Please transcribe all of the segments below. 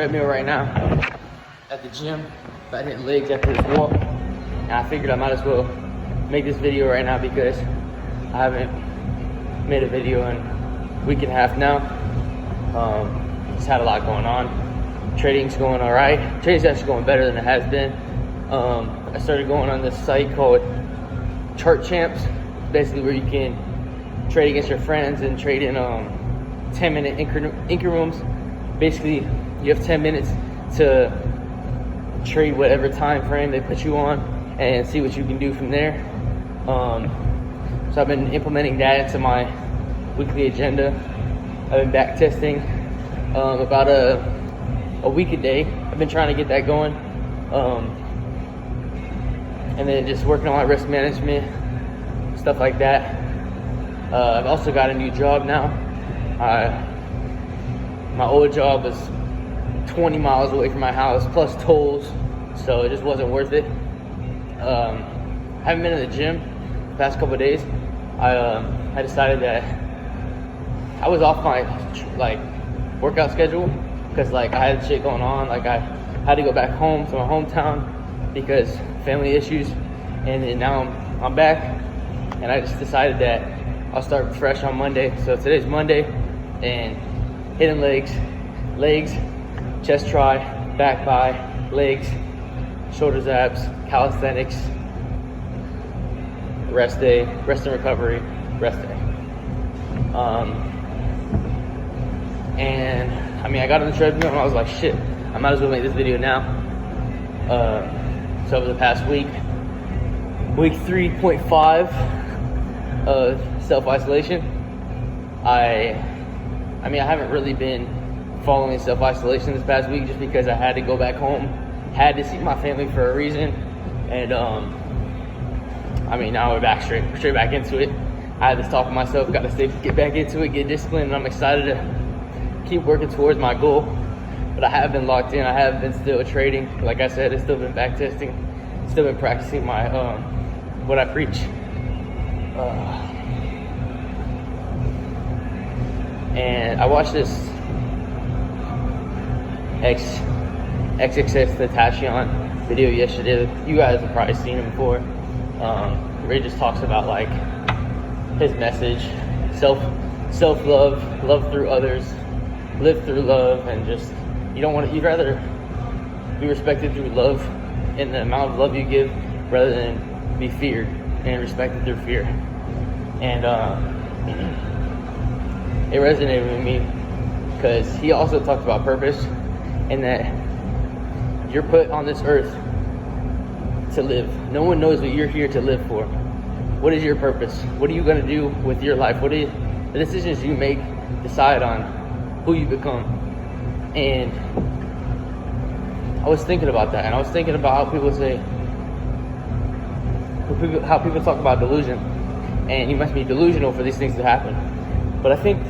Treadmill right now at the gym, about hitting legs after this walk, and I figured I might as well make this video right now because I haven't made a video in a week and a half now. Just had a lot going on. Trading's going all right. Trading's actually going better than it has been. I started going on this site called Chart Champs, basically where you can trade against your friends and trade in 10-minute increments. Basically, you have 10 minutes to trade whatever time frame they put you on and see what you can do from there. So I've been implementing that into my weekly agenda. I've been back testing about a week a day. I've been trying to get that going. And then just working on my risk management, stuff like that. I've also got a new job now. My old job was 20 miles away from my house, plus tolls, so it just wasn't worth it. Haven't been in the gym the past couple of days. I decided that I was off my workout schedule because I had shit going on. I had to go back home to my hometown because family issues, and then now I'm back, and I just decided that I'll start fresh on Monday. So today's Monday, and hitting legs, chest try, back bi, legs, shoulders, abs, calisthenics, rest day, rest and recovery, rest day. And I got on the treadmill and I was like, shit, I might as well make this video now. So over the past week 3.5 of self-isolation, I haven't really been following self-isolation this past week just because I had to go back home, had to see my family for a reason, and now we're back straight back into it. I had this talk with myself, got to get back into it, get disciplined, and I'm excited to keep working towards my goal. But I have been locked in. I have been still trading. Like I said, I've still been back testing, still been practicing my what I preach. And I watched this XXX Tentacion video yesterday. You guys have probably seen him before. Where he just talks about his message, self-love, love through others, live through love, and just you'd rather be respected through love and the amount of love you give rather than be feared and respected through fear. And it resonated with me because he also talked about purpose and that you're put on this earth to live. No one knows what you're here to live for. What is your purpose? What are you going to do with your life? What are the decisions you make decide on who you become? And I was thinking about that, and I was thinking about how people talk about delusion, and you must be delusional for these things to happen. But I think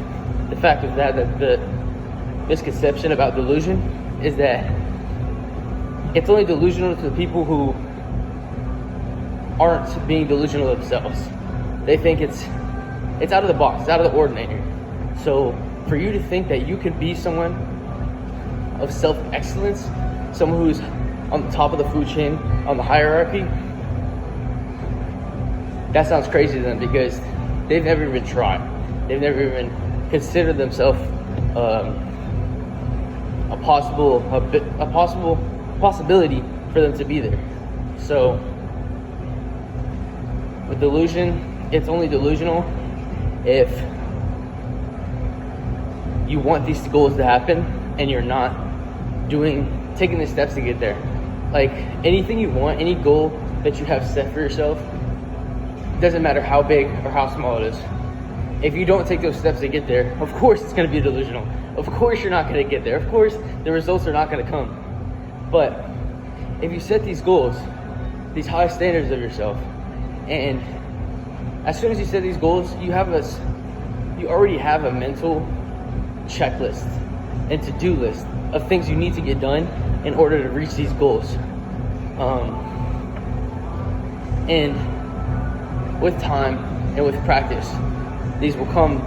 the fact of that the misconception about delusion is that it's only delusional to the people who aren't being delusional themselves. They think it's out of the box, it's out of the ordinary. So for you to think that you can be someone of self-excellence, someone who's on the top of the food chain, on the hierarchy, that sounds crazy to them because they've never even tried. They've never even considered themselves a possibility for them to be there. So with delusion, it's only delusional if you want these goals to happen and you're not taking the steps to get there. Anything you want, any goal that you have set for yourself, doesn't matter how big or how small it is. If you don't take those steps to get there, of course it's going to be delusional. Of course you're not going to get there. Of course the results are not going to come. But if you set these goals, these high standards of yourself, and as soon as you set these goals, you already have a mental checklist and to-do list of things you need to get done in order to reach these goals. And with time and with practice, these will come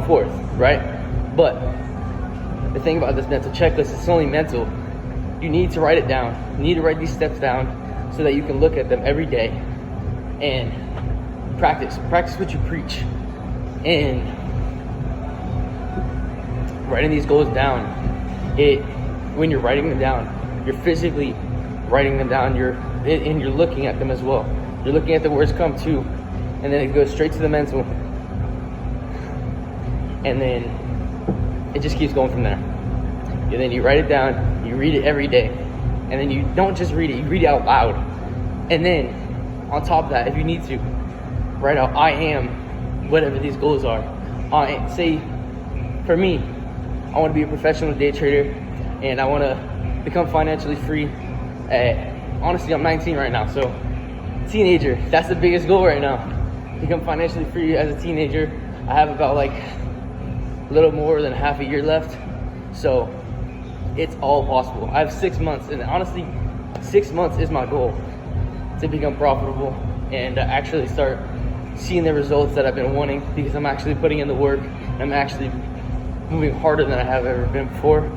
forth, right? But the thing about this mental checklist, it's only mental. You need to write it down. You need to write these steps down so that you can look at them every day and practice what you preach. And writing these goals down, when you're writing them down, you're physically writing them down, and you're looking at them as well. You're looking at the words come to, and then it goes straight to the mental, and then it just keeps going from there. And then you write it down, you read it every day, and then you don't just read it, you read it out loud. And then on top of that, if you need to, write out I am whatever these goals are. Say, for me, I want to be a professional day trader, and I want to become financially free honestly, I'm 19 right now, so teenager, that's the biggest goal right now. Become financially free as a teenager. I have about like a little more than half a year left, so it's all possible. I have 6 months, and honestly, 6 months is my goal to become profitable and actually start seeing the results that I've been wanting, because I'm actually putting in the work and I'm actually moving harder than I have ever been before.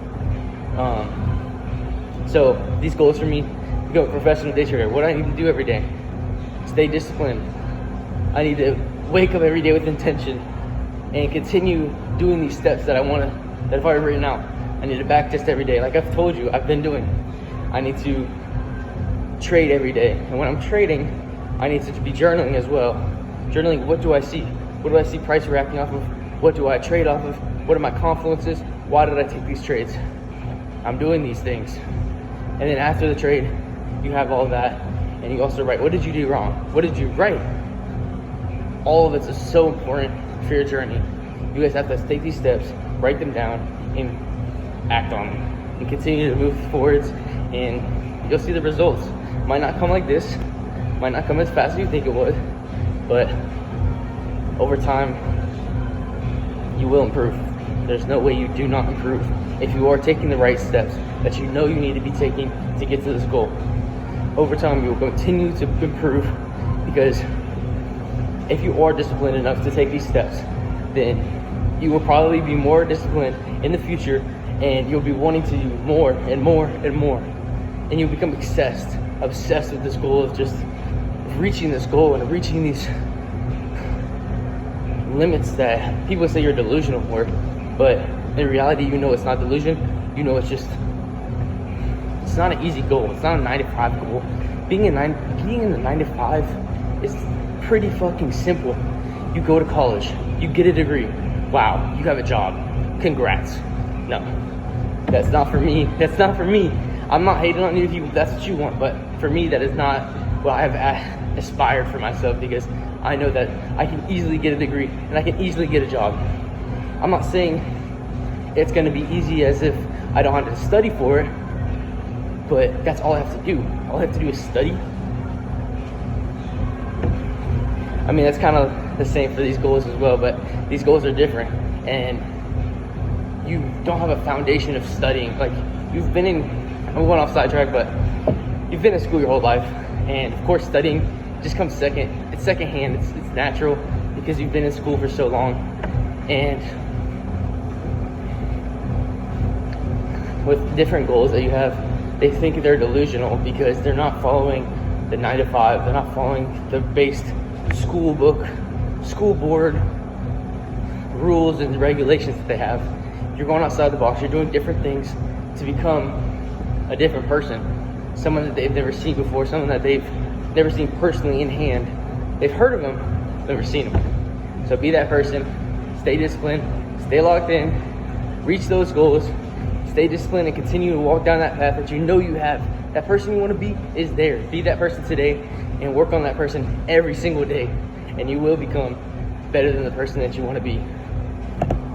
So these goals for me: become a professional day trader. What I need to do every day: stay disciplined. I need to wake up every day with intention and continue doing these steps that I've already written out. I need to back test every day, like I've told you I've been doing. I need to trade every day, and when I'm trading, I need to be journaling as well. Journaling, what do I see? What do I see price reacting off of? What do I trade off of? What are my confluences? Why did I take these trades? I'm doing these things. And then after the trade, you have all that, and you also write, what did you do wrong? What did you write? All of it is so important for your journey. You guys have to take these steps, write them down, and act on them, and continue to move forwards, and you'll see the results. Might not come like this, might not come as fast as you think it would, but over time, you will improve. There's no way you do not improve if you are taking the right steps that you know you need to be taking to get to this goal. Over time, you will continue to improve, because if you are disciplined enough to take these steps, then you will probably be more disciplined in the future, and you'll be wanting to do more and more and more. And you'll become obsessed with this goal of just reaching this goal and reaching these limits that people say you're delusional for. But in reality, you know it's not delusion. You know it's not an easy goal. It's not a 9-to-5 goal. Being in the 9-to-5 is pretty fucking simple. You go to college, you get a degree. Wow, you have a job. Congrats. No, that's not for me. That's not for me. I'm not hating on you if that's what you want, but for me, that is not what I've aspired for myself, because I know that I can easily get a degree and I can easily get a job. I'm not saying it's going to be easy as if I don't have to study for it, but that's all I have to do. All I have to do is study. I mean, that's kind of the same for these goals as well, but these goals are different, and you don't have a foundation of studying. Like, you've been in, I'm going off sidetrack, but you've been in school your whole life, and of course studying just comes second. It's secondhand. It's natural, because you've been in school for so long. And with different goals that you have, they think they're delusional because they're not following the 9-to-5. They're not following the based school book, school board rules and regulations that they have. You're going outside the box. You're doing different things to become a different person, someone that they've never seen before, someone that they've never seen personally in hand. They've heard of them, never seen them. So be that person. Stay disciplined, stay locked in, reach those goals, stay disciplined, and continue to walk down that path that you know you have. That person you want to be is there. Be that person today and work on that person every single day, and you will become better than the person that you want to be.